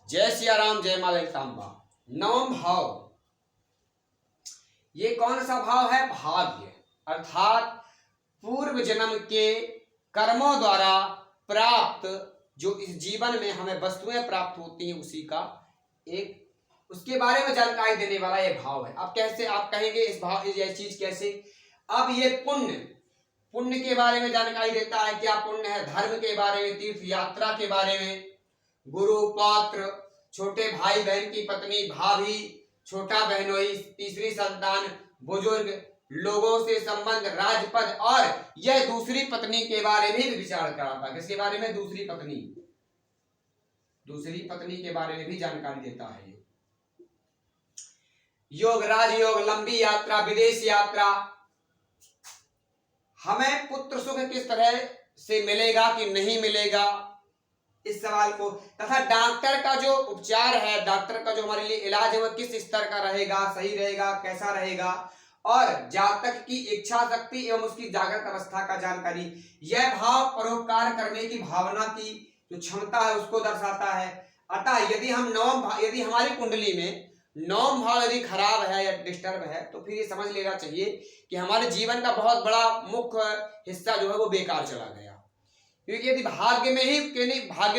जय सिया राम, जय मां ललितांबा। नवम भाव, ये कौन सा भाव है? भाग्य, अर्थात पूर्व जन्म के कर्मों द्वारा प्राप्त जो इस जीवन में हमें वस्तुएं प्राप्त होती हैं उसी का एक, उसके बारे में जानकारी देने वाला ये भाव है। अब कैसे आप कहेंगे इस भाव, ये चीज कैसे? अब ये पुण्य के बारे में जानकारी देता है। क्या पुण्य है? धर्म के बारे में, तीर्थ यात्रा के बारे में, गुरु पौत्र, छोटे भाई बहन की पत्नी, भाभी, छोटा बहनोई, तीसरी संतान, बुजुर्ग लोगों से संबंध, राजपद, और यह दूसरी पत्नी के बारे में भी विचार कराता है। किसके बारे में? दूसरी पत्नी के बारे में भी जानकारी देता है। योग, राजयोग, लंबी यात्रा, विदेश यात्रा, हमें पुत्र सुख किस तरह से मिलेगा कि नहीं मिलेगा, इस सवाल को, तथा डॉक्टर का जो उपचार है, डॉक्टर का जो हमारे लिए इलाज है वह किस स्तर का रहेगा, सही रहेगा, कैसा रहेगा, और जातक की इच्छा शक्ति एवं उसकी जागृत अवस्था का जानकारी। यह भाव परोपकार करने की भावना की जो क्षमता है उसको दर्शाता है। अतः यदि यदि हमारी कुंडली में नवम भाव यदि खराब है या डिस्टर्ब है तो फिर ये समझ लेना चाहिए कि हमारे जीवन का बहुत बड़ा मुख्य हिस्सा जो है वो बेकार चला गया। क्योंकि यदि भाग्य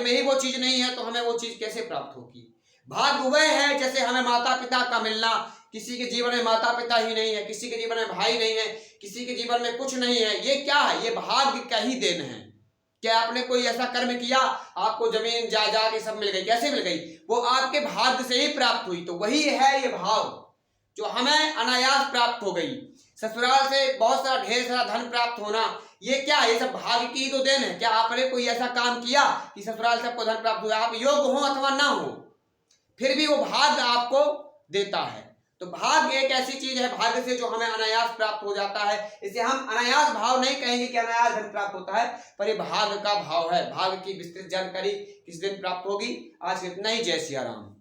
में ही वो चीज नहीं है तो हमें वो चीज कैसे प्राप्त होगी? भाग्य वह है जैसे हमें माता पिता का मिलना। किसी के जीवन में माता पिता ही नहीं है, किसी के जीवन में भाई नहीं है, किसी के जीवन में कुछ नहीं है। ये क्या है? ये भाग्य का ही देन है। क्या आपने कोई ऐसा कर्म किया, आपको जमीन जायदाद ये सब मिल गई? कैसे मिल गई? वो आपके भाग्य से ही प्राप्त हुई। तो वही है ये भाव जो हमें अनायास प्राप्त हो गई। ससुराल से बहुत सारा ढेर सारा धन प्राप्त होना, ये क्या है? ये सब भाग्य की ही तो देन है। क्या आपने कोई ऐसा काम किया कि ससुराल से आपको धन प्राप्त हुआ? आप योग्य हो अथवा ना हो, फिर भी वो भाग्य आपको देता है। तो भाग्य एक ऐसी चीज है, भाग्य से जो हमें अनायास प्राप्त हो जाता है। इसे हम अनायास भाव नहीं कहेंगे कि अनायास धन प्राप्त होता है, पर ये भाग्य का भाव है। भाग्य की विस्तृत जानकारी किस दिन प्राप्त होगी? आज इतना ही। जय सिया राम।